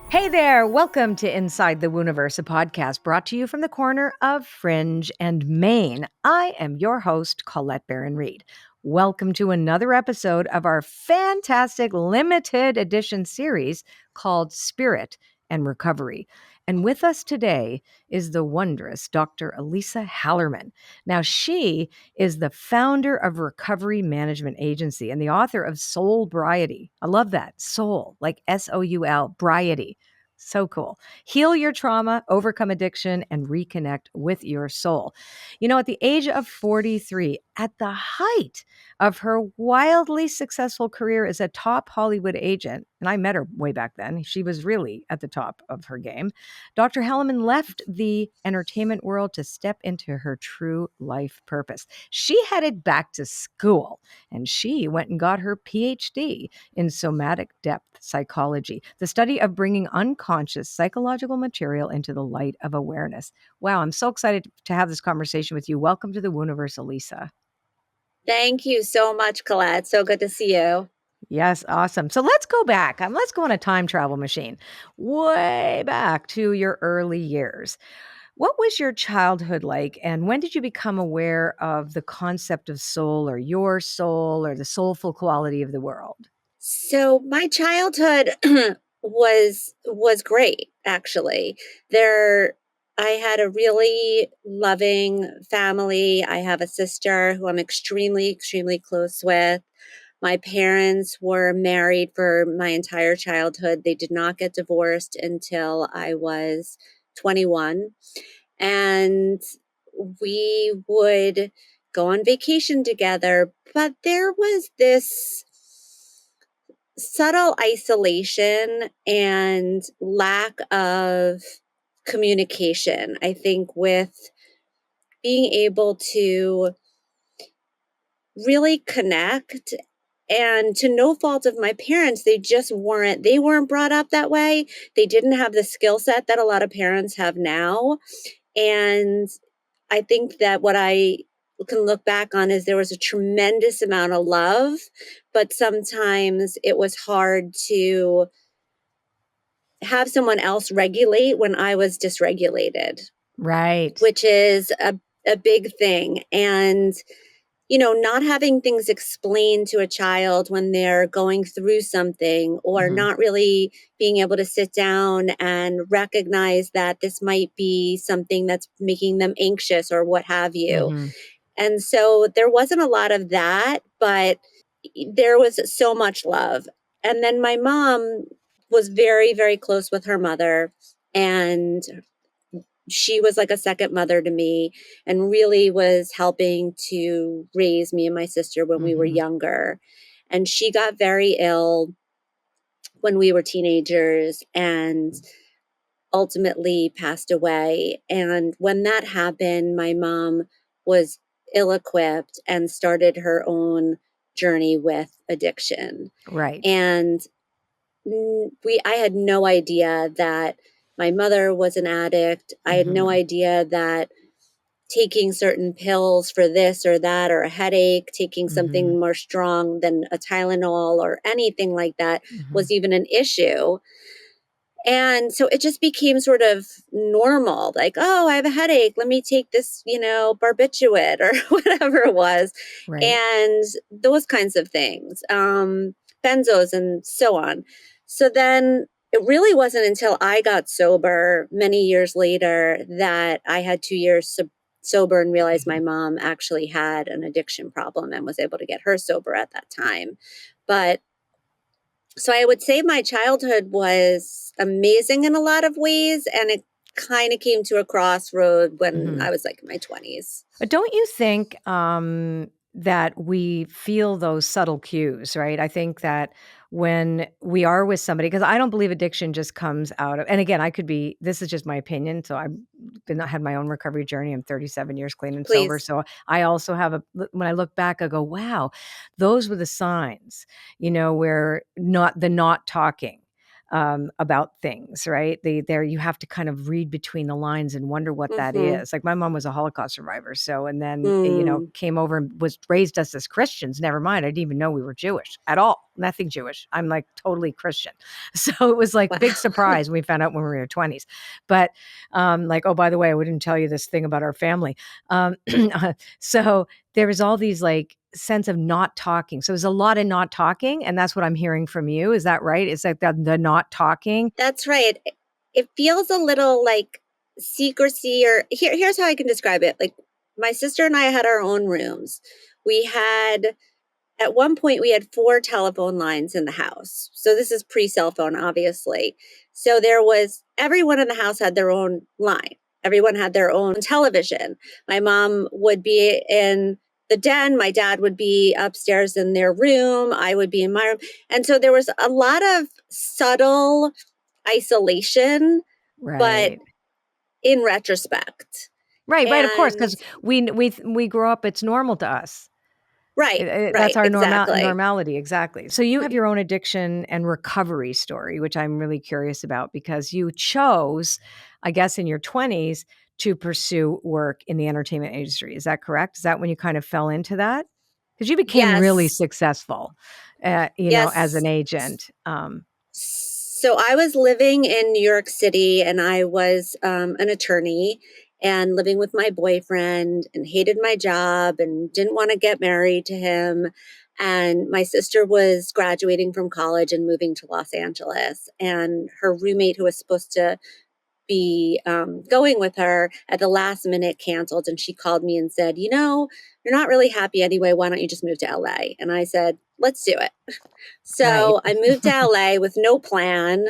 Hey there, welcome to Inside the Wooniverse, a podcast brought to you from the corner of Fringe and Maine. I am your host, Colette Baron-Reid. Welcome to another episode of our fantastic limited edition series called Spirit and Recovery. And with us today is the wondrous Dr. Elisa Hallerman. Now, she is the founder of Recovery Management Agency and the author of Soulbriety. I love that. Soul, like Soul, Briety. So cool. Heal your trauma, overcome addiction, and reconnect with your soul. You know, at the age of 43, at the height of her wildly successful career as a top Hollywood agent, and I met her way back then, she was really at the top of her game, Dr. Hallerman left the entertainment world to step into her true life purpose. She headed back to school and she went and got her Ph.D. in somatic depth psychology, the study of bringing unconscious psychological material into the light of awareness. Wow, I'm so excited to have this conversation with you. Welcome to the Wooniverse, Elisa. Thank you so much, Colette. So good to see you. Yes, awesome. So let's go back. Let's go on a time travel machine way back to your early years. What was your childhood like, and when did you become aware of the concept of soul or your soul or the soulful quality of the world? So my childhood was great, actually. There I had a really loving family. I have a sister who I'm extremely close with. My parents were married for my entire childhood. They did not get divorced until I was 21. And we would go on vacation together, but there was this subtle isolation and lack of communication. I think with being able to really connect, and to no fault of my parents, they weren't brought up that way. They didn't have the skill set that a lot of parents have now. And I think that what I can look back on is there was a tremendous amount of love, but sometimes it was hard to have someone else regulate when I was dysregulated, Right. which is a big thing. And not having things explained to a child when they're going through something, or Mhm. not really being able to sit down and recognize that this might be something that's making them anxious or what have you. Mhm. And so there wasn't a lot of that, but there was so much love. And then my mom was very close with her mother, and she was like a second mother to me, and really was helping to raise me and my sister when we were Mhm. younger. And she got very ill when we were teenagers and ultimately passed away. And when that happened, my mom was ill equipped and started her own journey with addiction. Right. And I had no idea that my mother was an addict. I had no Mhm. idea that taking certain pills for this or that, or a headache, taking Mhm. something more strong than a Tylenol or anything like that, Mhm. was even an issue. And so it just became sort of normal, like, oh, I have a headache. Let me take this, barbiturate or whatever it was. Right. And those kinds of things, benzos and so on. So then it really wasn't until I got sober many years later that I had 2 years sober and realized my Mhm. mom actually had an addiction problem and was able to get her sober at that time. But so I would say my childhood was amazing in a lot of ways, and it kind of came to a crossroad when Mhm. I was like in my 20s. But don't you think that we feel those subtle cues, right? I think that when we are with somebody, because I don't believe addiction just comes out of, and again, I could be, this is just my opinion. So had my own recovery journey. I'm 37 years clean and sober. Please. So I also have when I look back, I go, wow, those were the signs, where not talking. about things, right? There you have to kind of read between the lines and wonder what that Mhm. is. Like my mom was a Holocaust survivor, so and then Mm. came over and was raised us as Christians. Never mind, I didn't even know we were Jewish at all. Nothing Jewish. I'm like totally Christian, so it was like big Wow. surprise when we found out when we were in our 20s. But like, oh, by the way, I wouldn't tell you this thing about our family. So there was all these like sense of not talking. So there's a lot of not talking, and that's what I'm hearing from you. Is that right? It's like the not talking. That's right. It feels a little like secrecy, or here's how I can describe it. Like my sister and I had our own rooms. We had At one point, we had 4 telephone lines in the house. So this is pre-cell phone, obviously. So there was everyone in the house had their own line. Everyone had their own television. My mom would be in the den, my dad would be upstairs in their room, I would be in my room. And so there was a lot of subtle isolation, but Right. in retrospect. Right, of course, And because we grow up, it's normal to us. right, That's our exactly. normality, exactly. So you have your own addiction and recovery story, which I'm really curious about because you chose, I guess, in your 20s to pursue work in the entertainment industry. Is that correct? Is that when you kind of fell into that? Because you became really Yes. successful, as Yes. an agent. So I was living in New York City, and I was an attorney and living with my boyfriend and hated my job and didn't want to get married to him. And my sister was graduating from college and moving to Los Angeles. And her roommate, who was supposed to be going with her, at the last minute canceled. And she called me and said, you're not really happy anyway. Why don't you just move to LA? And I said, let's do it. Right. So I moved to LA with no plan,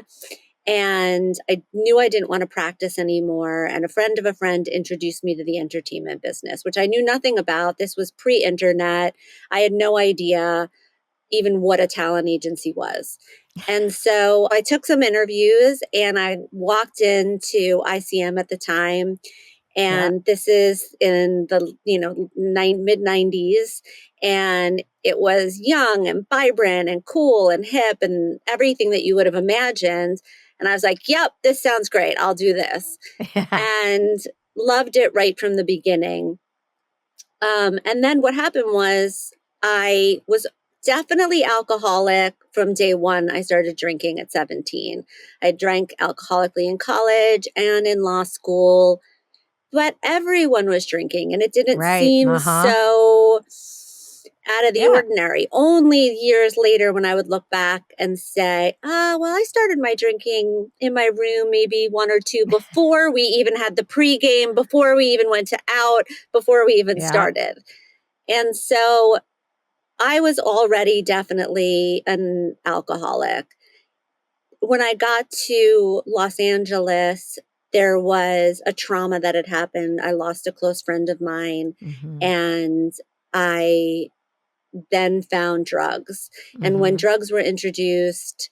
and I knew I didn't want to practice anymore. And a friend of a friend introduced me to the entertainment business, which I knew nothing about. This was pre internet. I had no idea even what a talent agency was. And so I took some interviews and I walked into ICM at the time, Yeah. and this is in the mid 90s, and it was young and vibrant and cool and hip and everything that you would have imagined. And I was like, yep, this sounds great, I'll do this. Yeah. And loved it right from the beginning. And then what happened was I was definitely alcoholic from day one. I started drinking at 17. I drank alcoholically in college and in law school, but everyone was drinking, and it didn't Right. seem Uh-huh. so out of the Yeah. ordinary. Only years later, when I would look back and say, well, I started my drinking in my room maybe one or two before we even had the pregame, before we even went to out, before we even Yeah. started. And so I was already definitely an alcoholic. When I got to Los Angeles, there was a trauma that had happened. I lost a close friend of mine, Mhm. and I then found drugs. And when Mhm. drugs were introduced,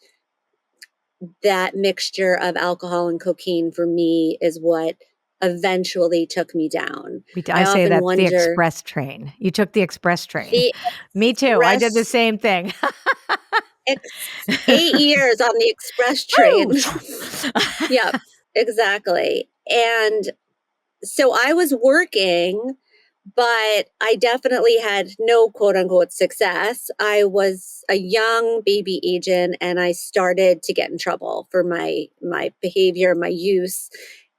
that mixture of alcohol and cocaine for me is what eventually took me down. I I say often that's the wonder, express train. You took the express train. the Me too. I did the express same thing. 8 years on the express Woo! train. Yep, exactly. And so I was working, but I definitely had no quote unquote success. I was a young baby agent, and I started to get in trouble for my behavior, my use.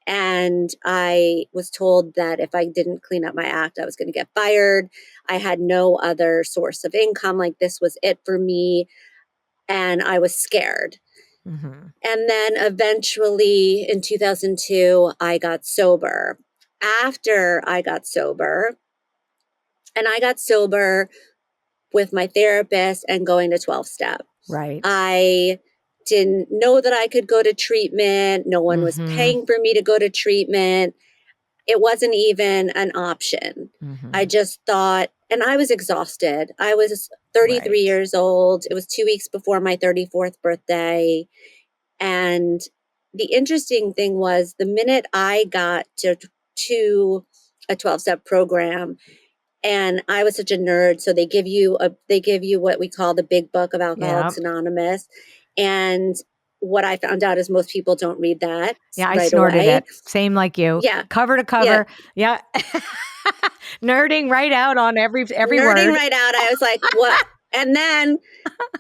And I was told that if I didn't clean up my act, I was going to get fired. I had no other source of income. Like, this was it for me. And I was scared. Mhm. And then eventually in 2002, I got sober. After I got sober, and I got sober with my therapist and going to 12 step. Right. I didn't know that I could go to treatment. No one was Mhm. paying for me to go to treatment. It wasn't even an option. I Mhm. just thought, and I was exhausted. I was 33 Right. years old. It was 2 weeks before my 34th birthday. And the interesting thing was, the minute I got to a 12-step program, and I was such a nerd, so they give you what we call the big book of Yeah. Alcoholics Anonymous. And what I found out is most people don't read that Yeah, I right snorted away. it. Same like you. Yeah. Cover to Yeah. cover. Yeah. Nerding right out on every Nerding word. right out. I was like, what? And then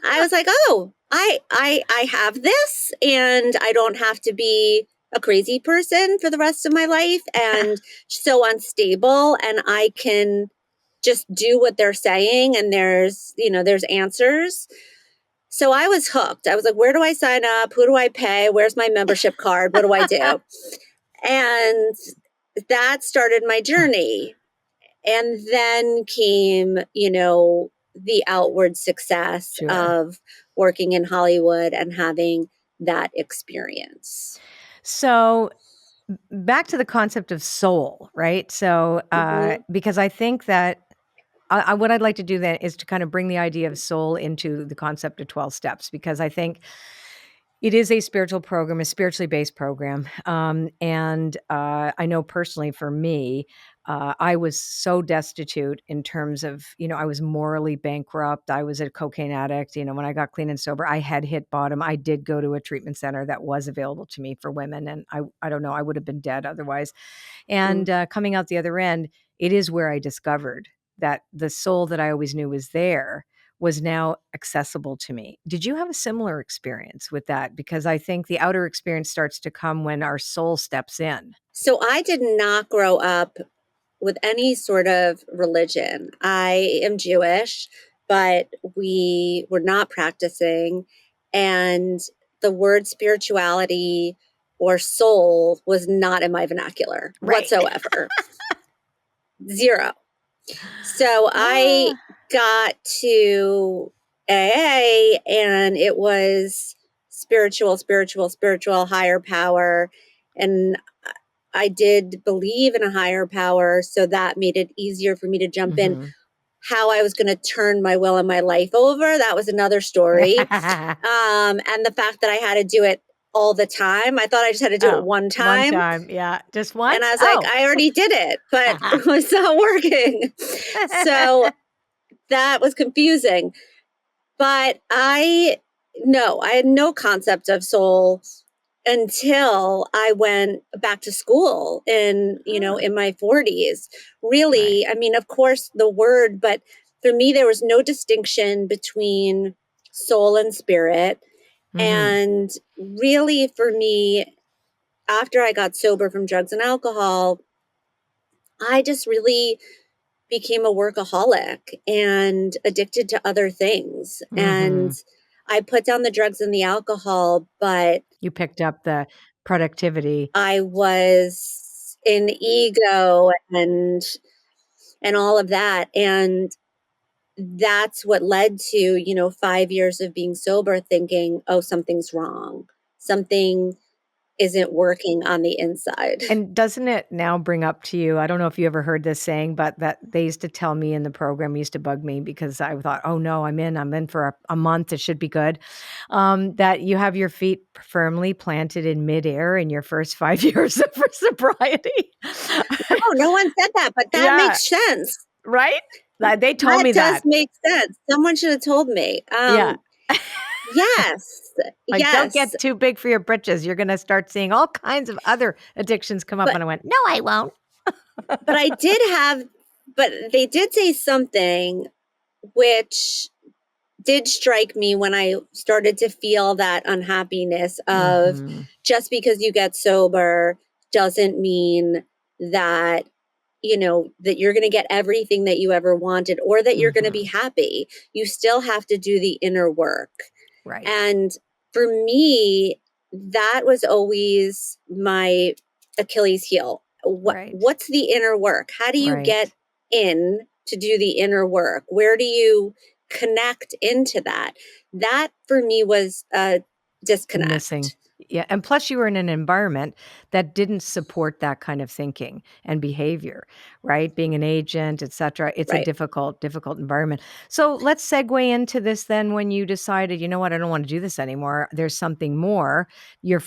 I was like, oh, I have this, and I don't have to be a crazy person for the rest of my life and so unstable, and I can just do what they're saying, and there's answers. So I was hooked. I was like, where do I sign up? Who do I pay? Where's my membership card? What do I do? And that started my journey. And then came, the outward success Sure. of working in Hollywood and having that experience. So back to the concept of soul, right? So, Hmm. because I think that what I'd like to do then is to kind of bring the idea of soul into the concept of 12 steps, because I think it is a spiritual program, a spiritually based program. And I know personally for me, I was so destitute in terms of, I was morally bankrupt. I was a cocaine addict. When I got clean and sober, I had hit bottom. I did go to a treatment center that was available to me for women. And I don't know, I would have been dead otherwise. And coming out the other end, it is where I discovered that the soul that I always knew was there was now accessible to me. Did you have a similar experience with that? Because I think the outer experience starts to come when our soul steps in. So I did not grow up with any sort of religion. I am Jewish, but we were not practicing. And the word spirituality or soul was not in my vernacular Right. whatsoever. Zero. So I Ah, got to AA, and it was spiritual, spiritual, spiritual, higher power. And I did believe in a higher power. So that made it easier for me to jump in. mhm. How I was going to turn my will and my life over, that was another story. And the fact that I had to do it all the time, I thought I just had to do it Oh, one one time. time. Yeah. Just And I once? was like, Oh. I already did it, but it's not working. So that was confusing. But no, I had no concept of soul until I went back to school Huh. in my 40s. Right. Really, I mean, of course, the word, but for me, there was no distinction between soul and spirit. Mhm. And really, for me, after I got sober from drugs and alcohol, I just really became a workaholic and addicted to other things. And Mhm. I put down the drugs and the alcohol, but You picked up the productivity. I was in ego and all of that. And that's what led to, 5 years of being sober, thinking, oh, something's wrong. Something isn't working on the inside. And doesn't it now bring up to you, I don't know if you ever heard this saying, but that they used to tell me in the program, used to bug me because I thought, oh no, I'm in for a month. It should be good. That you have your feet firmly planted in midair in your first 5 years of sobriety. Oh, no one said that, but that Yeah. makes sense. Right? They told That me does that. make sense. Someone should have told me. Yeah. Yes. Like, don't Yes. get too big for your britches. You're going to start seeing all kinds of other addictions come up. But And I went, no, I won't. but I did have but they did say something which did strike me when I started to feel that unhappiness of Mhm. just because you get sober doesn't mean that that you're going to get everything that you ever wanted or that you're going to be Mhm. happy. You still have to do the inner work. Right. And for me, that was always my Achilles heel. Right. What's the inner work? How do you get Right. in to do the inner work? Where do you connect into that? That for me was a Missing. disconnect. Yeah, and plus you were in an environment that didn't support that kind of thinking and behavior, right? Being an agent, et cetera. It's a Right. difficult environment. So let's segue into this then when you decided, you know what, I don't want to do this anymore. There's something more. You're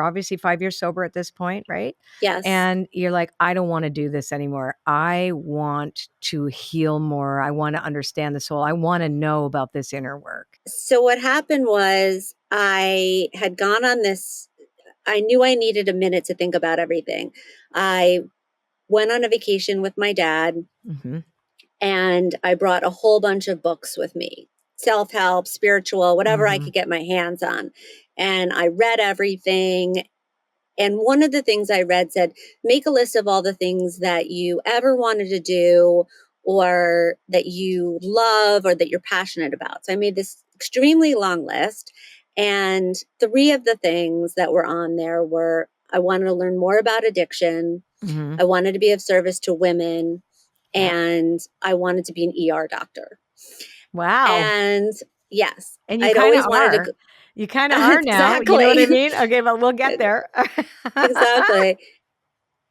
obviously 5 years sober at this point, right? Yes. And you're like, I don't want to do this anymore. I want to heal more. I want to understand the soul. I want to know about this inner work. So what happened was I had gone on this, I knew I needed a minute to think about everything. I went on a vacation with my dad, and I brought a whole bunch of books with me, self-help, spiritual, whatever I could get my hands on. And I read everything. And one of the things I read said, make a list of all the things that you ever wanted to do, or that you love, or that you're passionate about. So I made this extremely long list. And three of the things that were on there were, I wanted to learn more about addiction. I wanted to be of service to women, and I wanted to be an ER doctor. Wow. And yes, And you I'd kind of always wanted to are. go. You kind of are now. You know what I Exactly. mean? Okay, but we'll get there. Exactly.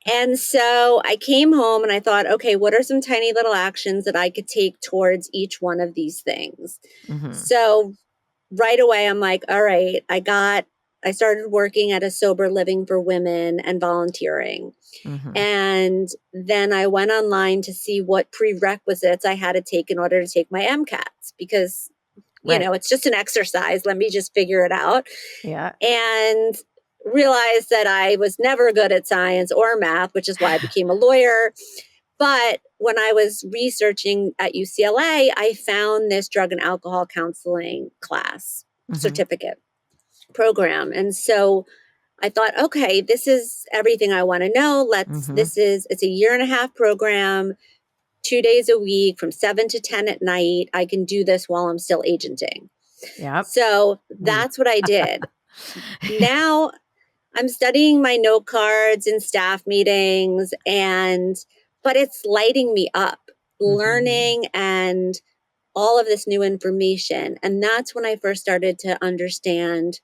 And so I came home and I thought, okay, what are some tiny little actions that I could take towards each one of these things? So right away, I'm like, all right, I started working at a sober living for women and volunteering. And then I went online to see what prerequisites I had to take in order to take my MCATs, because, Right. it's just an exercise. Let me just figure it out. Yeah. And realized that I was never good at science or math, which is why I became a lawyer. But when I was researching at UCLA, I found this drug and alcohol counseling class certificate program. And so I thought, okay, this is everything I want to know. It's a 1.5 year program, 2 days a week from 7 to 10 at night. I can do this while I'm still agenting. Yep. So that's what I did. Now I'm studying my note cards in staff meetings, but it's lighting me up, learning and all of this new information. And that's when I first started to understand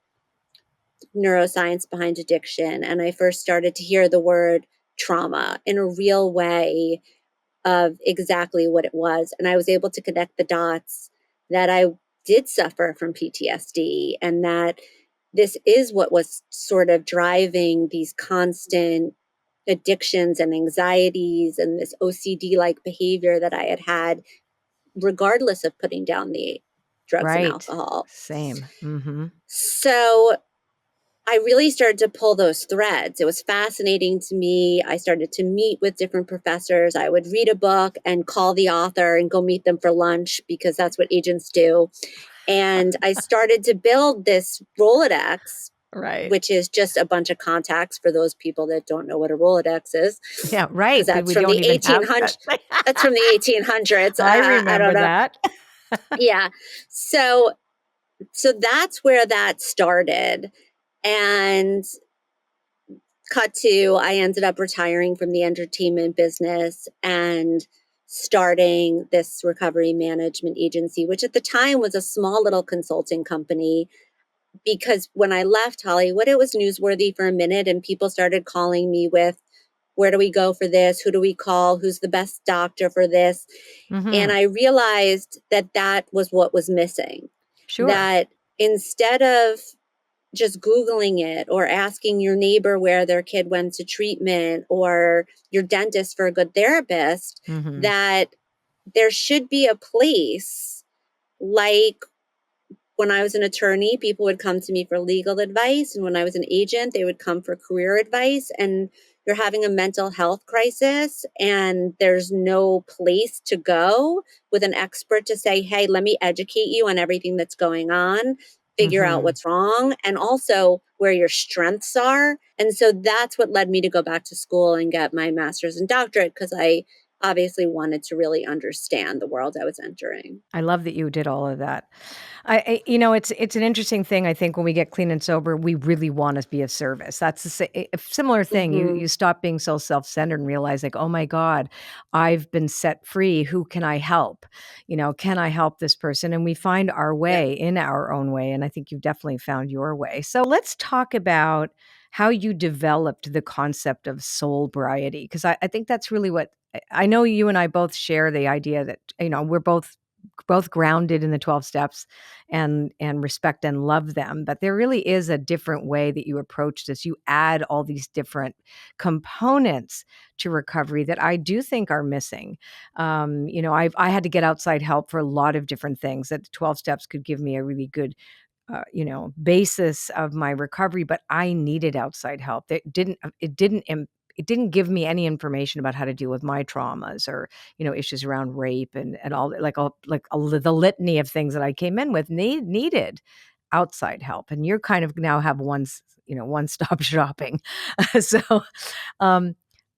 neuroscience behind addiction. And I first started to hear the word trauma in a real way of exactly what it was. And I was able to connect the dots that I did suffer from PTSD, and that this is what was sort of driving these constant addictions and anxieties and this OCD like behavior that I had, regardless of putting down the drugs and Right. alcohol. Same. So I really started to pull those threads. It was fascinating to me. I started to meet with different professors. I would read a book and call the author and go meet them for lunch, because that's what agents do. And I started to build this Rolodex, Right. which is just a bunch of contacts for those people that don't know what a Rolodex is. Yeah, Because right. that's We from don't the even have 1800s. that. That's from the 1800s. I I don't remember know. that. Yeah. So that's where that started. And cut to, I ended up retiring from the entertainment business and starting this recovery management agency, which at the time was a small little consulting company. Because when I left Hollywood, it was newsworthy for a minute, and people started calling me with, where do we go for this? Who do we call? Who's the best doctor for this? And I realized that that was what was missing. Sure. That instead of just Googling it, or asking your neighbor where their kid went to treatment, or your dentist for a good therapist, that there should be a place. Like when I was an attorney, people would come to me for legal advice. And when I was an agent, they would come for career advice. And you're having a mental health crisis, and there's no place to go with an expert to say, hey, let me educate you on everything that's going on, figure out what's wrong, and also where your strengths are. And so that's what led me to go back to school and get my master's and doctorate, because I obviously wanted to really understand the world I was entering. I love that you did all of that. It's an interesting thing. I think when we get clean and sober, we really want to be of service. That's a similar thing. You stop being so self-centered and realize, like, oh my God, I've been set free. Who can I help? Can I help this person? And we find our Yeah. way in our own way. And I think you've definitely found your way. So let's talk about how you developed the concept of soulbriety, because I think that's really what I know. You and I both share the idea that we're both grounded in the 12 steps and respect and love them, but there really is a different way that you approach this. You add all these different components to recovery that I do think are missing. I had to get outside help for a lot of different things that the 12 steps could give me a really good basis of my recovery, but I needed outside help. It didn't give me any information about how to deal with my traumas or, issues around rape and all, the litany of things that I came in with needed outside help. And you're kind of now have one-stop shopping. So,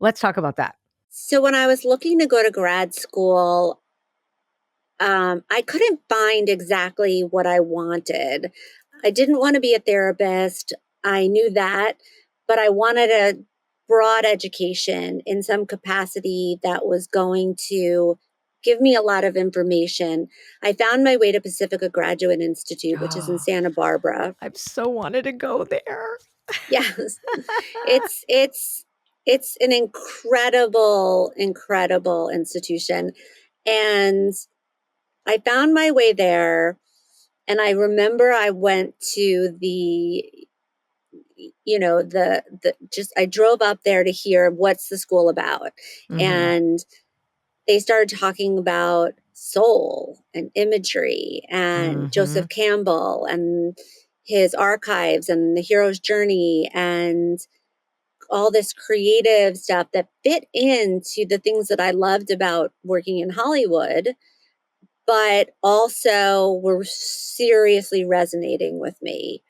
let's talk about that. So when I was looking to go to grad school, I couldn't find exactly what I wanted. I didn't want to be a therapist. I knew that, but I wanted a broad education in some capacity that was going to give me a lot of information. I found my way to Pacifica Graduate Institute, which is in Oh, Santa Barbara. I've so wanted to go there. Yes. It's an incredible institution. And I found my way there, and I remember I went to I drove up there to hear what's the school about. Mhm. And they started talking about soul and imagery and Joseph Campbell and his archives and the hero's journey and all this creative stuff that fit into the things that I loved about working in Hollywood, but also were seriously resonating with me.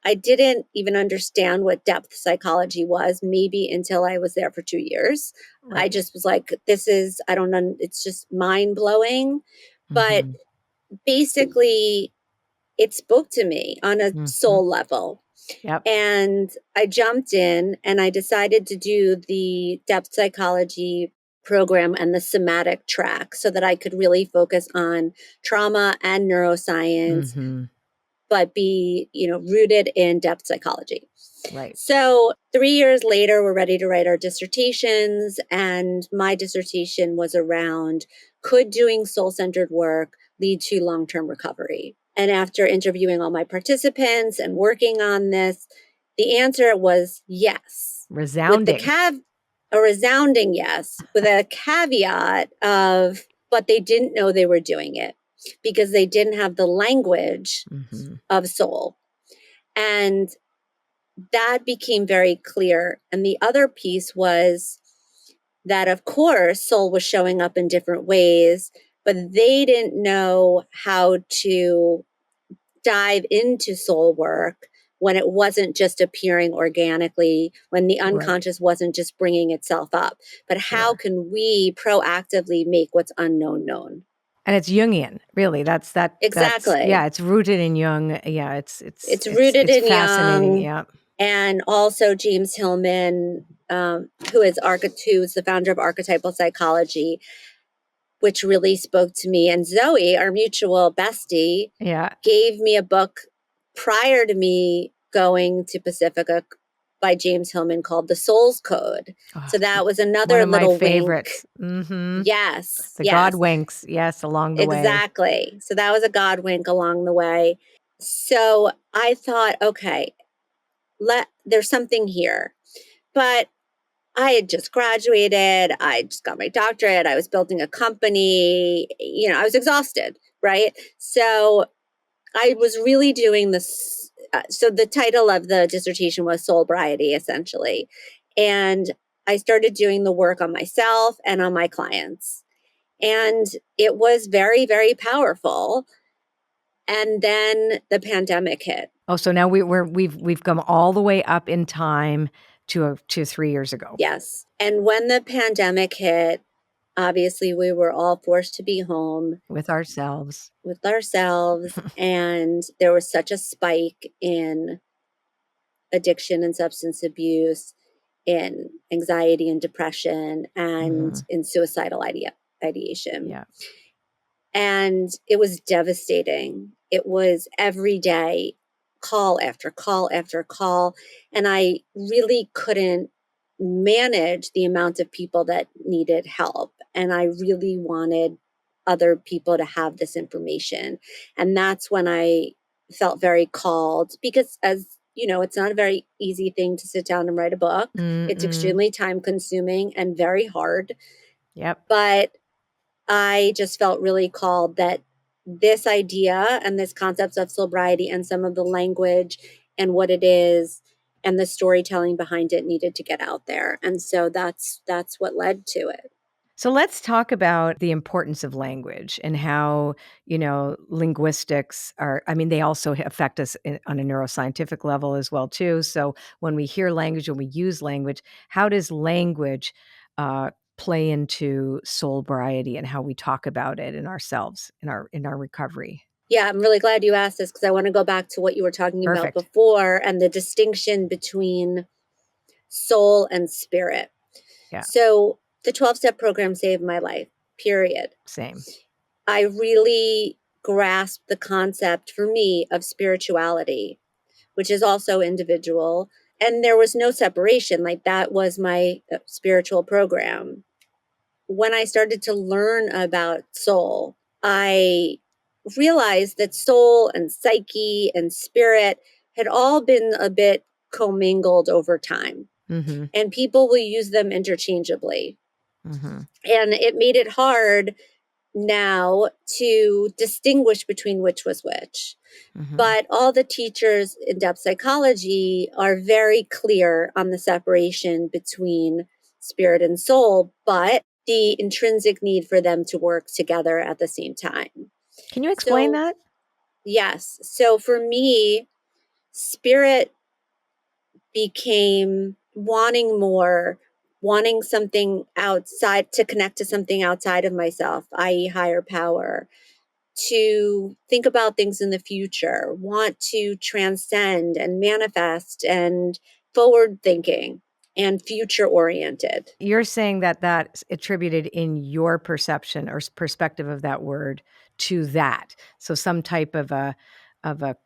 I didn't even understand what depth psychology was, maybe until I was there for 2 years. I Right. just was like, I don't know, it's just mind blowing. But Mhm. basically, it spoke to me on a Mhm. soul level. Yep. And I jumped in and I decided to do the depth psychology program and the somatic track so that I could really focus on trauma and neuroscience, Mhm. but be, rooted in depth psychology. Right. So 3 years later, we're ready to write our dissertations. And my dissertation was around, could doing soul-centered work lead to long-term recovery? And after interviewing all my participants and working on this, the answer was yes. Resounding. A resounding yes, with a caveat of, but they didn't know they were doing it because they didn't have the language Mhm. of soul. And that became very clear. And the other piece was that, of course, soul was showing up in different ways, but they didn't know how to dive into soul work when it wasn't just appearing organically, when the Right. unconscious wasn't just bringing itself up. But how Sure. can we proactively make what's unknown known? And it's Jungian, really. That's Exactly. it's rooted in Jung. Yeah, It's rooted it's in fascinating. Jung. Yeah. And also James Hillman, who's the founder of archetypal psychology, which really spoke to me. And Zoe, our mutual bestie, Yeah. gave me a book prior to me going to Pacifica by James Hillman called The Soul's Code. Oh, So that was one another of my little wink. favorites. Mhm. Yes, The God yes, winks, yes, along the way. exactly. So that was a God wink along the way. So I thought, okay, there's something here. But I had just graduated. I just got my doctorate. I was building a company. I was exhausted, right? So I was really doing this. So the title of the dissertation was Soulbriety, essentially. And I started doing the work on myself and on my clients. And it was very, very powerful. And then the pandemic hit. Oh, so now we've come all the way up in time to 3 years ago. Yes. And when the pandemic hit, obviously we were all forced to be home With ourselves. with ourselves. And there was such a spike in addiction and substance abuse, in anxiety and depression, and Mhm. in suicidal ideation. Yeah. And it was devastating. It was every day, call after call after call. And I really couldn't manage the amount of people that needed help. And I really wanted other people to have this information. And that's when I felt very called because, as you know, it's not a very easy thing to sit down and write a book. It's Mm-mm. extremely time consuming and very hard. Yep. But I just felt really called that this idea and this concept of soulbriety and some of the language and what it is and the storytelling behind it needed to get out there. And so that's what led to it. So let's talk about the importance of language and how, linguistics are, I mean, they also affect us on a neuroscientific level as well, too. So when we hear language and we use language, how does language play into soulbriety and how we talk about it in ourselves, in our recovery? Yeah, I'm really glad you asked this because I want to go back to what you were talking about Perfect. before and the distinction between soul and spirit. Yeah, So the 12-step program saved my life, period. same. I really grasped the concept for me of spirituality, which is also individual. And there was no separation. Like that was my spiritual program. When I started to learn about soul, I realized that soul and psyche and spirit had all been a bit commingled over time. Mm-hmm. And people will use them interchangeably. Mm-hmm. And it made it hard now to distinguish between which was which. Mm-hmm. But all the teachers in depth psychology are very clear on the separation between spirit and soul, but the intrinsic need for them to work together at the same time. Can you explain So, that? yes. So for me, spirit became wanting more, wanting something outside to connect to something outside of myself, i.e., higher power, to think about things in the future, want to transcend and manifest and forward thinking and future oriented. You're saying that that's attributed in your perception or perspective of that word to that. So some type of a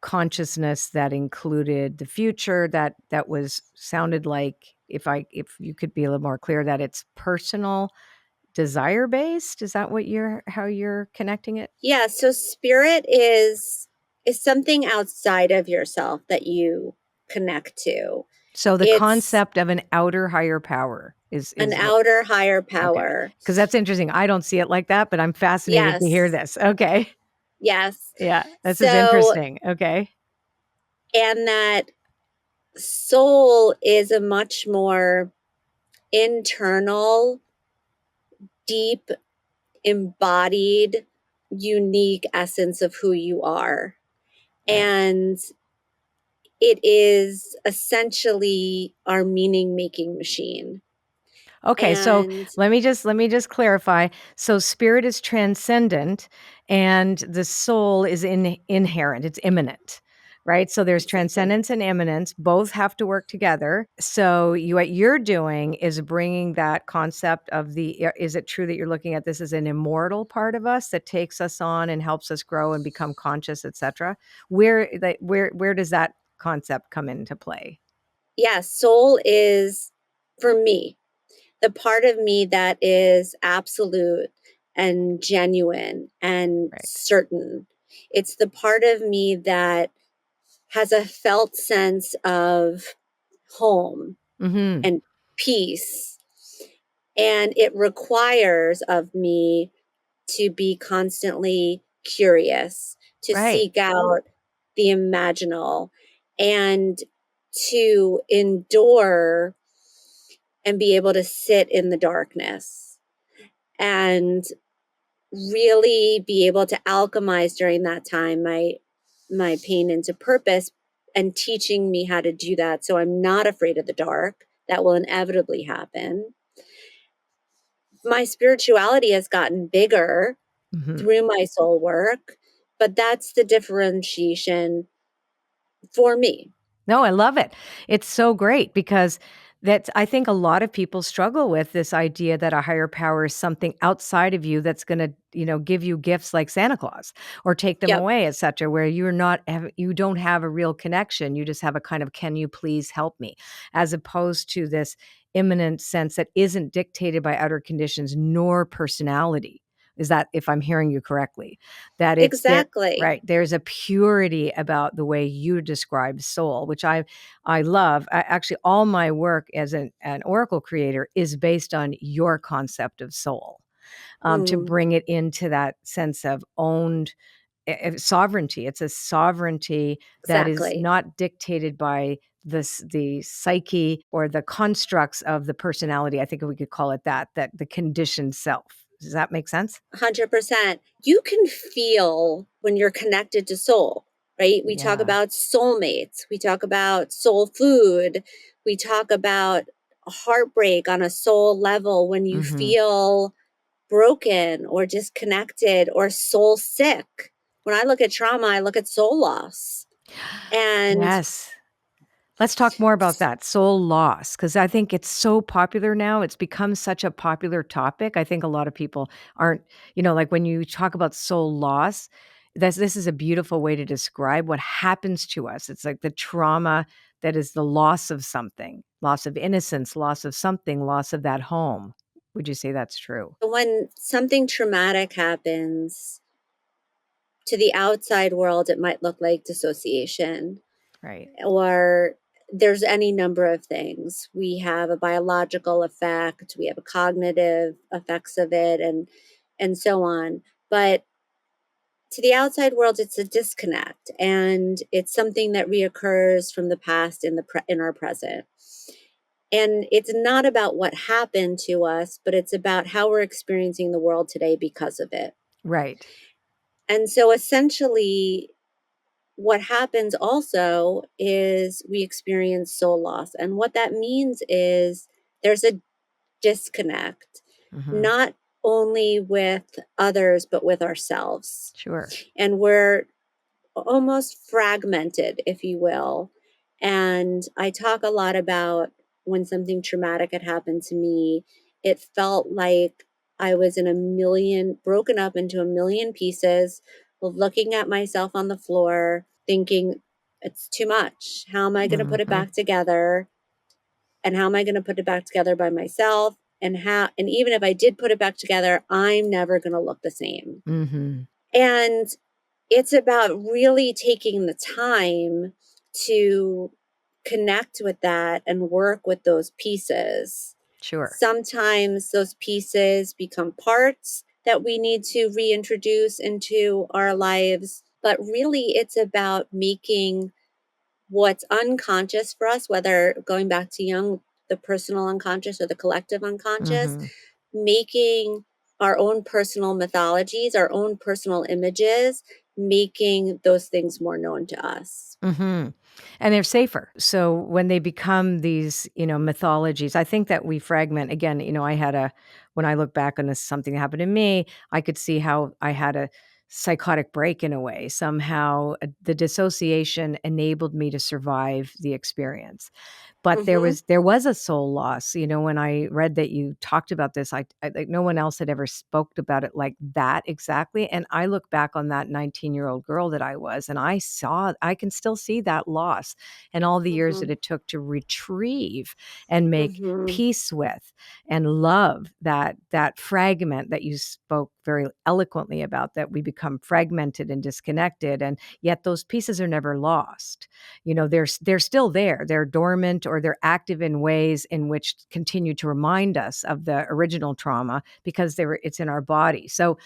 consciousness that included the future that was sounded like if you could be a little more clear that it's personal desire based. Is that what how you're connecting it? Yeah, so spirit is something outside of yourself that you connect to. So the It's concept of an outer higher power is an is what. outer higher Okay. power. Because that's interesting. I don't see it like that, but I'm fascinated to hear Yes. this. Okay. Yes. Yeah, this is So, interesting. Okay. and that soul is a much more internal, deep, embodied, unique essence of who you are. Right. And it is essentially our meaning making machine. Okay, so And let me just clarify. So spirit is transcendent and the soul is inherent. It's immanent. Right? So there's exactly. transcendence and immanence, both have to work together. So what you're doing is bringing that concept of is it true that you're looking at this as an immortal part of us that takes us on and helps us grow and become conscious, etc.? Where does that concept come into play? Yeah, soul is, for me, the part of me that is absolute and genuine and Right. certain. It's the part of me that has a felt sense of home Mhm. and peace. And it requires of me to be constantly curious, to Right. seek out the imaginal, and to endure and be able to sit in the darkness and really be able to alchemize during that time my pain into purpose and teaching me how to do that so I'm not afraid of the dark. That will inevitably happen. My spirituality has gotten bigger Mhm. through my soul work, but that's the differentiation for me. No, I love it. It's so great because I think a lot of people struggle with this idea that a higher power is something outside of you that's going to, give you gifts like Santa Claus or take them Yep, away, etc., where you don't have a real connection. You just have a kind of, can you please help me? As opposed to this imminent sense that isn't dictated by outer conditions nor personality. Is that, if I'm hearing you correctly, that it's there. exactly. Right. There's a purity about the way you describe soul, which I love. Actually, all my work as an oracle creator is based on your concept of soul, to Mm, bring it into that sense of owned. sovereignty. It's a sovereignty that is Exactly. not dictated by the psyche or the constructs of the personality. I think we could call it that the conditioned self. Does that make sense? 100%. You can feel when you're connected to soul, right? We talk Yeah. about soulmates. We talk about soul food. We talk about heartbreak on a soul level when you Mm-hmm. feel broken or disconnected or soul sick. When I look at trauma, I look at soul loss. And Yes. Let's talk more about that soul loss, because I think it's so popular now. It's become such a popular topic. I think a lot of people aren't, like when you talk about soul loss, this is a beautiful way to describe what happens to us. It's like the trauma that is the loss of something, loss of innocence, loss of something, loss of that home. Would you say that's true? when something traumatic happens to the outside world, it might look like dissociation, Right. or there's any number of things. We have a biological effect, we have a cognitive effects of it, and so on. But to the outside world, it's a disconnect, and it's something that reoccurs from the past in our present. And it's not about what happened to us, but it's about how we're experiencing the world today because of it. Right. And so essentially, what happens also is we experience soul loss. And what that means is there's a disconnect, Hmm. not only with others, but with ourselves. Sure. And we're almost fragmented, if you will. And I talk a lot about when something traumatic had happened to me, it felt like I was in a million, broken up into a million pieces, looking at myself on the floor, thinking, it's too much. How am I going to put it Hmm. back together? And how am I going to put it back together by myself? And even if I did put it back together, I'm never going to look the same. Hmm. And it's about really taking the time to connect with that and work with those pieces. Sure. Sometimes those pieces become parts that we need to reintroduce into our lives, but really it's about making what's unconscious for us, whether going back to Jung, the personal unconscious or the collective unconscious, Hmm. making our own personal mythologies, our own personal images, making those things more known to us. Hmm. And they're safer. So when they become these, mythologies, I think that we fragment again. When I look back on this, something that happened to me, I could see how I had a psychotic break in a way. Somehow the dissociation enabled me to survive the experience. But there Mm-hmm. was there was a soul loss. When I read that you talked about this, I like no one else had ever spoke about it like that exactly. And I look back on that 19-year-old girl that I was, and I can still see that loss and all the years Mm-hmm. that it took to retrieve and make Mm-hmm. peace with and love that fragment that you spoke very eloquently about, that we become fragmented and disconnected, and yet those pieces are never lost. They're still there. They're dormant, or they're active in ways in which continue to remind us of the original trauma because it's in our body. So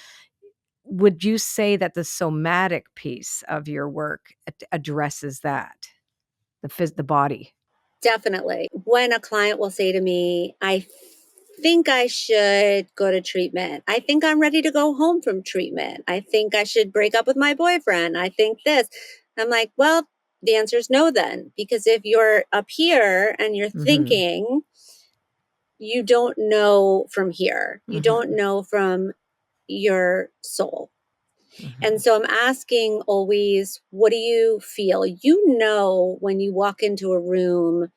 would you say that the somatic piece of your work addresses that, the body? Definitely. When a client will say to me, I think I should go to treatment. I think I'm ready to go home from treatment. I think I should break up with my boyfriend. I think this. I'm like, well, the answer is no, then, because if you're up here and you're Mhm. thinking, you don't know from here, you don't Mhm. know from your soul. And Mhm. so I'm asking always, what do you feel? You know, when you walk into a room,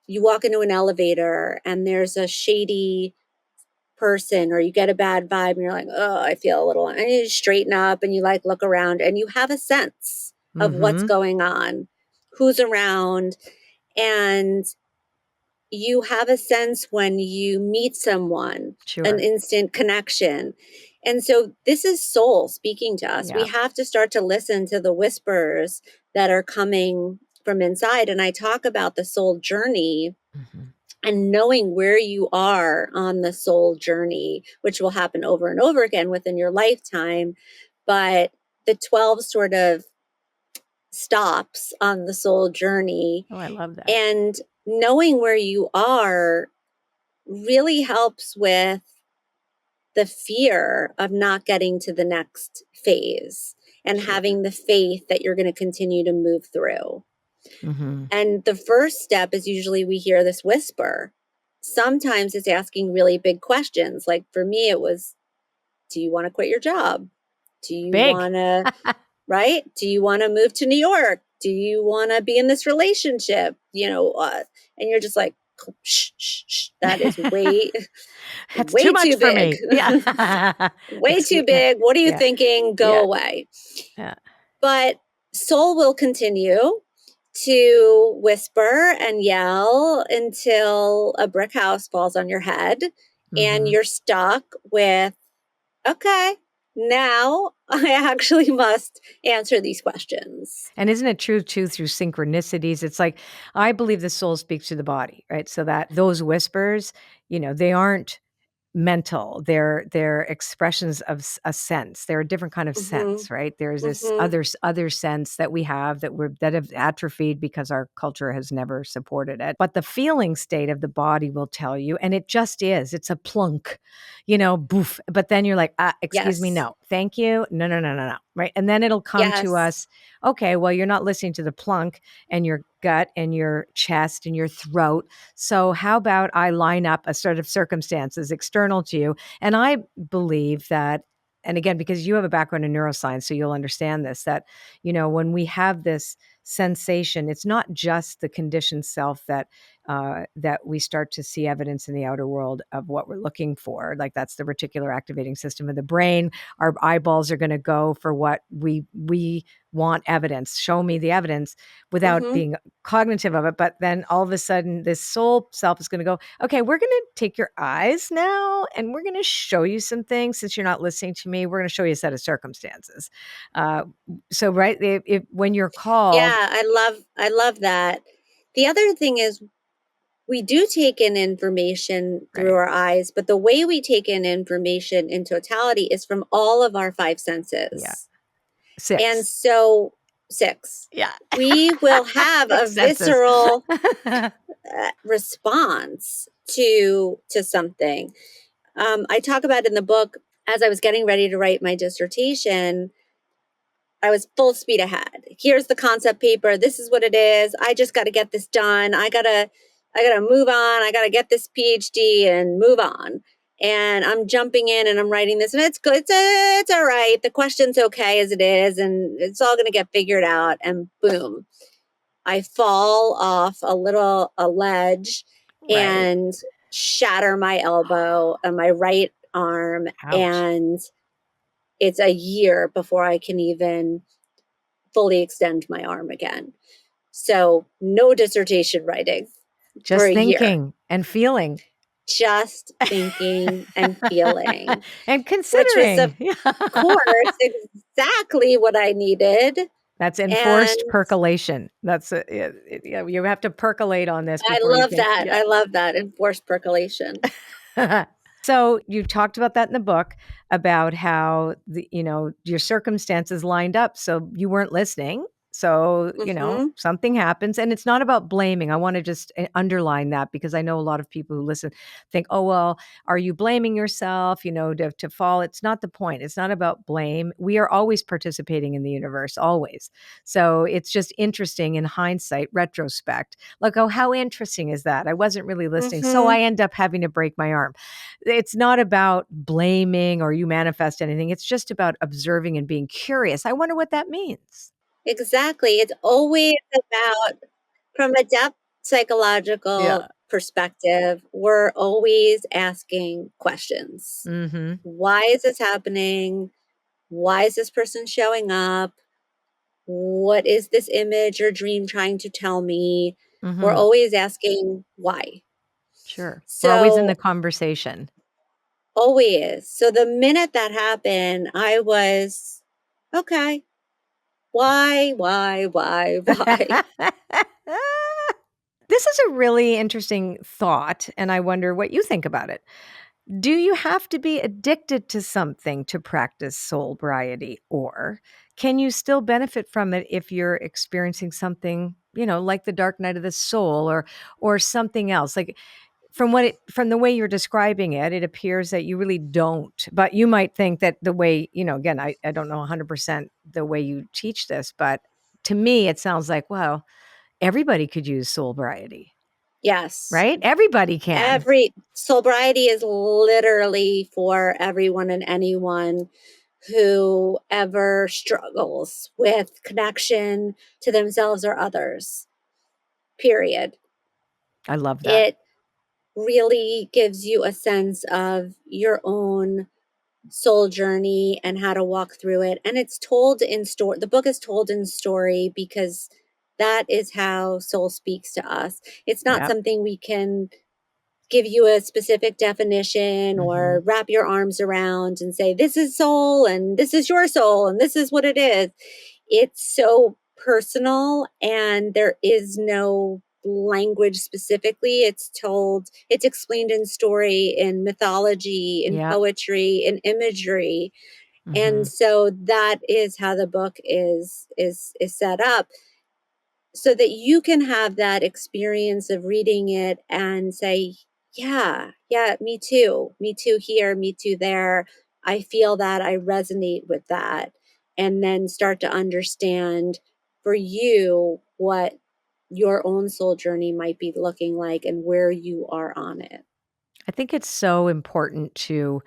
you walk into an elevator and there's a shady person, or you get a bad vibe and you're like, oh, I feel a little, and you straighten up and you like look around and you have a sense of what's Mhm. going on, who's around. And you have a sense when you meet someone, an Sure. instant connection. And so this is soul speaking to us. We Yeah. have to start to listen to the whispers that are coming from inside. And I talk about the soul journey Mhm. and knowing where you are on the soul journey, which will happen over and over again within your lifetime. But the 12 sort of stops on the soul journey. Oh, I love that. And knowing where you are really helps with the fear of not getting to the next phase and Sure. having the faith that you're going to continue to move through. Mm-hmm. And the first step is usually we hear this whisper. Sometimes it's asking really big questions. Like for me, it was, do you want to quit your job? Do you Big. want to, right? Do you want to move to New York? Do you want to be in this relationship? And you're just like, shh, shh, shh. That is way, That's way too too much for big. me. Yeah. Way too Excuse me. big. What are you Yeah. thinking? Go Yeah. away. Yeah. But soul will continue to whisper and yell until a brick house falls on your head and Mm-hmm. you're stuck with, okay, now I actually must answer these questions. And isn't it true too through synchronicities? It's like, I believe the soul speaks to the body, right? So that those whispers, they aren't mental. They're expressions of a sense. They're a different kind of Mm-hmm. sense, right? There's this Mm-hmm. other sense that we have that have atrophied because our culture has never supported it. But the feeling state of the body will tell you, and it just is. It's a plunk, boof. But then you're like, excuse me, Yes. no, thank you, no, no, no, no, no, right? And then it'll come to Yes. us. Okay, well, you're not listening to the plunk and your gut and your chest and your throat. So how about I line up a sort of circumstances external to you? And I believe that, and again, because you have a background in neuroscience, so you'll understand this, that, when we have this sensation, it's not just the conditioned self that we start to see evidence in the outer world of what we're looking for. Like that's the reticular activating system of the brain. Our eyeballs are going to go for what we want evidence. Show me the evidence without Mm-hmm. being cognitive of it. But then all of a sudden, this soul self is going to go, okay, we're going to take your eyes now and we're going to show you some things. Since you're not listening to me, we're going to show you a set of circumstances. So, right, when you're called, Yeah, I love that. The other thing is we do take in information through right, our eyes, but the way we take in information in totality is from all of our five yeah, senses. And 6. so, six, Yeah. we will have a 6 senses. visceral response to something. I talk about in the book as I was getting ready to write my dissertation. I was full speed ahead. Here's the concept paper. This is what it is. I just got to get this done. I gotta move on. I gotta get this PhD and move on. And I'm jumping in and I'm writing this, and it's good. It's all right. The question's okay as it is, and it's all gonna get figured out. And boom, I fall off a ledge Right. and shatter my elbow and my right arm, Ouch. and it's a year before I can even fully extend my arm again. So no dissertation writing for Just a year, thinking and feeling. just thinking and feeling, And which was, of considering. course, exactly what I needed. That's And enforced percolation. That's you have to percolate on this I before you love can. that. Yeah. I love that enforced percolation. So you talked about that in the book about how your circumstances lined up, so you weren't listening. So, Mm-hmm. something happens, and it's not about blaming. I want to just underline that because I know a lot of people who listen think, "Oh, well, are you blaming yourself, to fall?" It's not the point. It's not about blame. We are always participating in the universe, always. So, it's just interesting in hindsight, retrospect. Like, "Oh, how interesting is that? I wasn't really listening. So Mm-hmm. I end up having to break my arm." It's not about blaming or you manifest anything. It's just about observing and being curious. I wonder what that means. Exactly. It's always about, from a depth Yeah. psychological perspective, we're always asking questions. Mhm. Why is this happening? Why is this person showing up? What is this image or dream trying to tell me? We're Mhm. always asking why. Sure. We're always in the So, conversation. always. So, the minute that happened, I was, okay, why? This is a really interesting thought, and I wonder what you think about it. Do you have to be addicted to something to practice soulbriety, or can you still benefit from it if you're experiencing something, like the dark night of the soul or something else? Like from the way you're describing it, it appears that you really don't. But you might think that the way, again, I don't know 100% the way you teach this, but to me it sounds like, wow, everybody could use soulbriety, Yes. right? Everybody can. Every sobriety is literally for everyone and anyone who ever struggles with connection to themselves or others. Period. I love that. It really gives you a sense of your own soul journey and how to walk through it. And it's told in story. The book is told in story because that is how soul speaks to us. It's not Yep. something we can give you a specific definition Hmm. or wrap your arms around and say, this is soul and this is your soul and this is what it is. It's so personal and there is no language specifically. It's explained in story, in mythology, in Yep. poetry, in imagery. And Hmm. so that is how the book is set up, so that you can have that experience of reading it and say, yeah, me too here, me too there. I feel that, I resonate with that. And then start to understand for you what your own soul journey might be looking like and where you are on it. I think it's so important to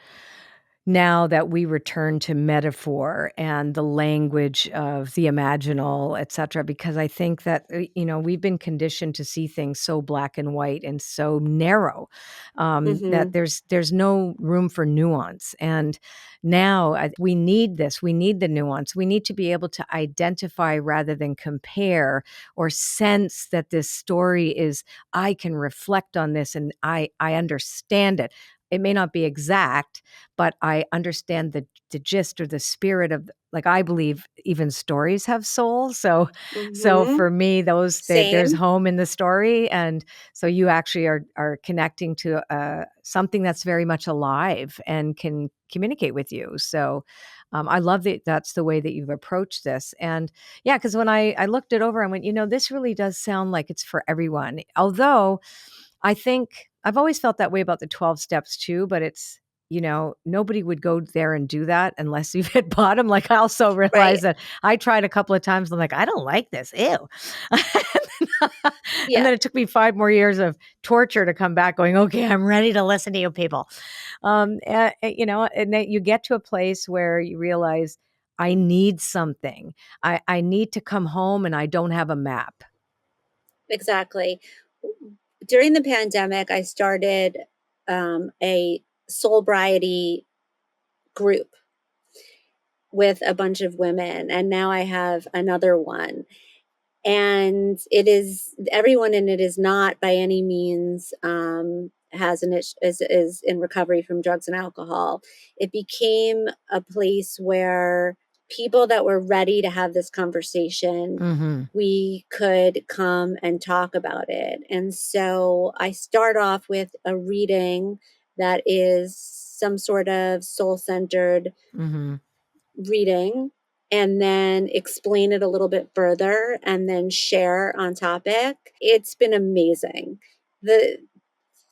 now that we return to metaphor and the language of the imaginal, et cetera, because I think that, we've been conditioned to see things so black and white and so narrow, that Hmm. there's no room for nuance. And now we need this. We need the nuance. We need to be able to identify rather than compare, or sense that this story is, I can reflect on this and I understand it. It may not be exact, but I understand the gist or the spirit of, like, I believe even stories have souls. So Hmm. for me, there's Same. home in the story, and so you actually are connecting to something that's very much alive and can communicate with you. So I love that that's the way that you've approached this. And yeah, because when I looked it over, I went, this really does sound like it's for everyone. Although I think I've always felt that way about the 12 steps too, but it's, nobody would go there and do that unless you've hit bottom. Like, I also Right. realized that I tried a couple of times. I'm like, I don't like this. Ew. And Yeah, then it took me 5 more years of torture to come back going, okay, I'm ready to listen to you people. And then you get to a place where you realize I need something. I need to come home and I don't have a map. exactly. During the pandemic, I started a Soulbriety group with a bunch of women, and now I have another one. And it is, everyone in it is not by any means has an is in recovery from drugs and alcohol. It became a place where people that were ready to have this conversation, Hmm. we could come and talk about it. And so I start off with a reading that is some sort of soul centered Hmm. reading, and then explain it a little bit further and then share on topic. It's been amazing.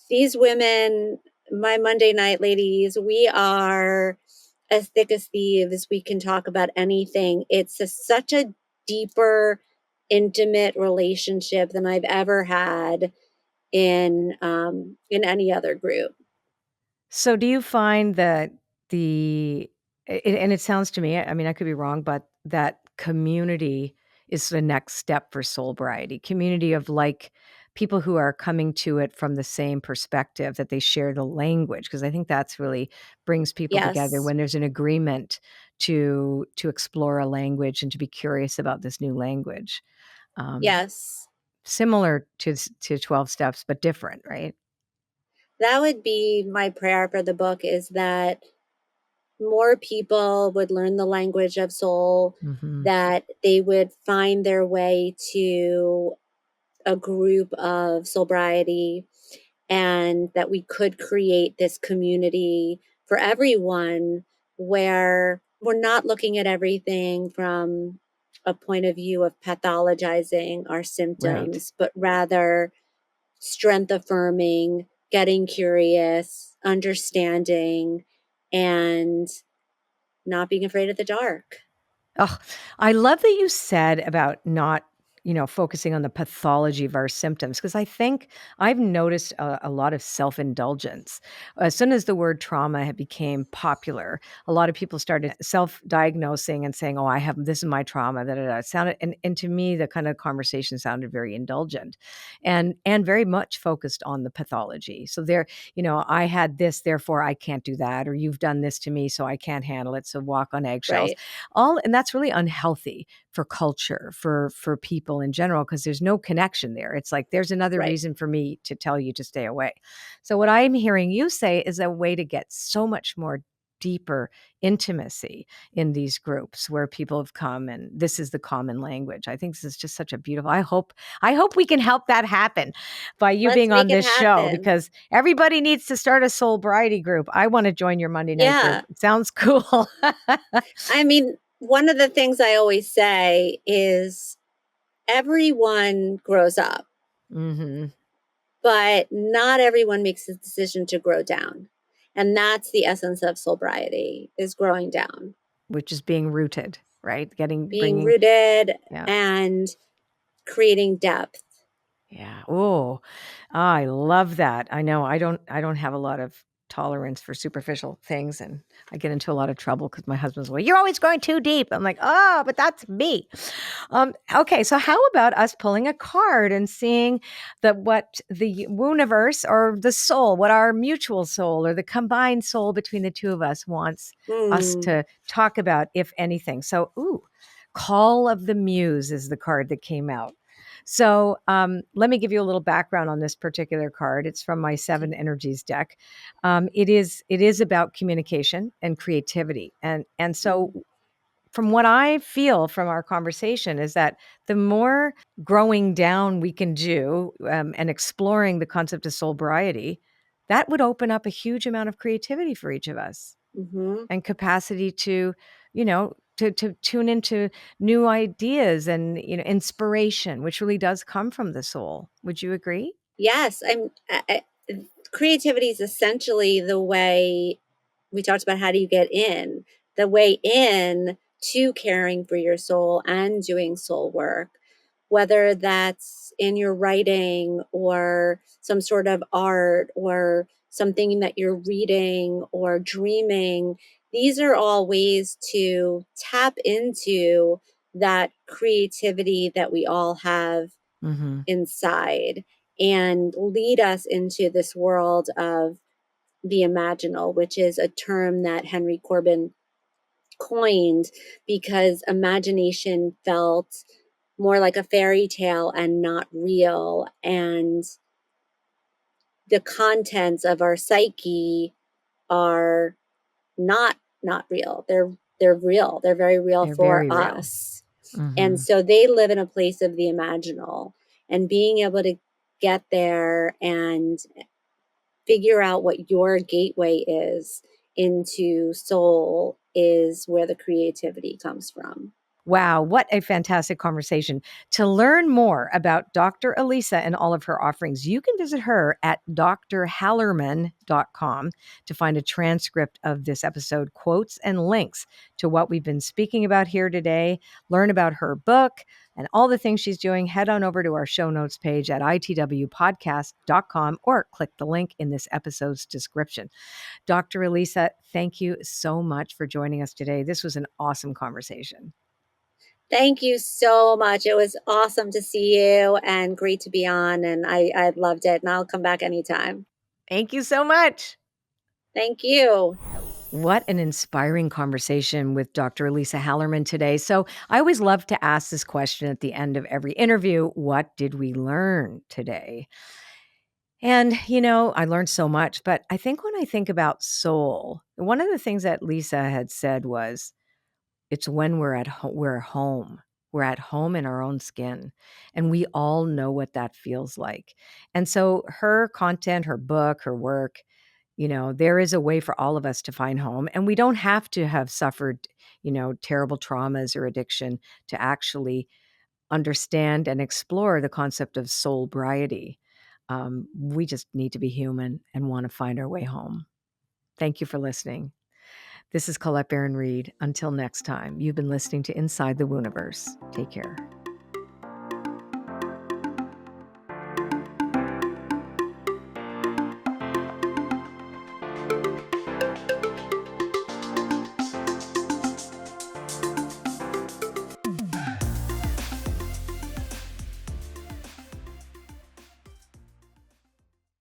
These women, my Monday night ladies, we are as thick as thieves. We can talk about anything. It's such a deeper, intimate relationship than I've ever had in any other group. So do you find that and it sounds to me, I mean, I could be wrong, but that community is the next step for Soulbriety, community of like people who are coming to it from the same perspective, that they share the language, because I think that's really brings people together Yes. when there's an agreement to explore a language and to be curious about this new language. Um, Yes. Similar to 12 steps, but different, right? That would be my prayer for the book, is that more people would learn the language of soul, Hmm. that they would find their way to a group of sobriety, and that we could create this community for everyone where we're not looking at everything from a point of view of pathologizing our Right. symptoms, but rather strength affirming, getting curious, understanding, and not being afraid of the dark. Oh, I love that you said about not, focusing on the pathology of our symptoms, because I think I've noticed a lot of self-indulgence. As soon as the word trauma had became popular, a lot of people started self-diagnosing and saying, "Oh, I have this is my trauma." Da, da, da. It sounded, and to me, the kind of conversation sounded very indulgent, and very much focused on the pathology. So there, I had this, therefore I can't do that, or you've done this to me, so I can't handle it. So walk on eggshells. Right, All and that's really unhealthy for culture, for people in general, because there's no connection there. It's like there's another right, reason for me to tell you to stay away. So what I'm hearing you say is a way to get so much more deeper intimacy in these groups where people have come, and this is the common language. I think this is just such a beautiful. I hope we can help that happen by you let's being make on it this show, happen. because everybody needs to start a Soulbriety group. I want to join your Monday night group. Yeah. It sounds cool. I mean, one of the things I always say is everyone grows up, Mhm. but not everyone makes a decision to grow down. And that's the essence of sobriety, is growing down, Which is being rooted, right? being Bringing rooted yeah. and creating depth. Yeah. Oh, I love that. I know I don't have a lot of tolerance for superficial things, and I get into a lot of trouble because my husband's like, "You're always going too deep." I'm like, "Oh, but that's me." Okay, so how about us pulling a card and seeing what the universe or the soul, what our mutual soul or the combined soul between the two of us wants us Hmm. to talk about, if anything. So, Call of the Muse is the card that came out. So let me give you a little background on this particular card. It's from my Okay. Seven Energies deck. It is about communication and creativity, and so Mm, from what I feel from our conversation is that the more growing down we can do and exploring the concept of soulbriety, that would open up a huge amount of creativity for each of us mm-hmm. and capacity to, to tune into new ideas and inspiration, which really does come from the soul. Would you agree? Yes, creativity is essentially the way we talked about. How do you get in? The way in to caring for your soul and doing soul work, whether that's in your writing or some sort of art or something that you're reading or dreaming. These are all ways to tap into that creativity that we all have Mm-hmm. inside and lead us into this world of the imaginal, which is a term that Henry Corbin coined because imagination felt more like a fairy tale and not real. And the contents of our psyche are not real. They're real. They're very real They're for very real. us. And Mm-hmm. so they live in a place of the imaginal, and being able to get there and figure out what your gateway is into soul is where the creativity comes from. Wow, what a fantastic conversation. To learn more about Dr. Elisa and all of her offerings, you can visit her at drhallerman.com to find a transcript of this episode, quotes, and links to what we've been speaking about here today. Learn about her book and all the things she's doing. Head on over to our show notes page at itwpodcast.com or click the link in this episode's description. Dr. Elisa, thank you so much for joining us today. This was an awesome conversation. Thank you so much. It was awesome to see you and great to be on. And I loved it. And I'll come back anytime. Thank you so much. Thank you. What an inspiring conversation with Dr. Elisa Hallerman today. So, I always love to ask this question at the end of every interview: what did we learn today? And, I learned so much, but I think when I think about soul, one of the things that Lisa had said was, it's when we're home. We're at home in our own skin, and we all know what that feels like. And so her content, her book, her work, there is a way for all of us to find home, and we don't have to have suffered, terrible traumas or addiction to actually understand and explore the concept of soulbriety. We just need to be human and want to find our way home. Thank you for listening. This is Colette Baron-Reid. Until next time, you've been listening to Inside the Wooniverse. Take care.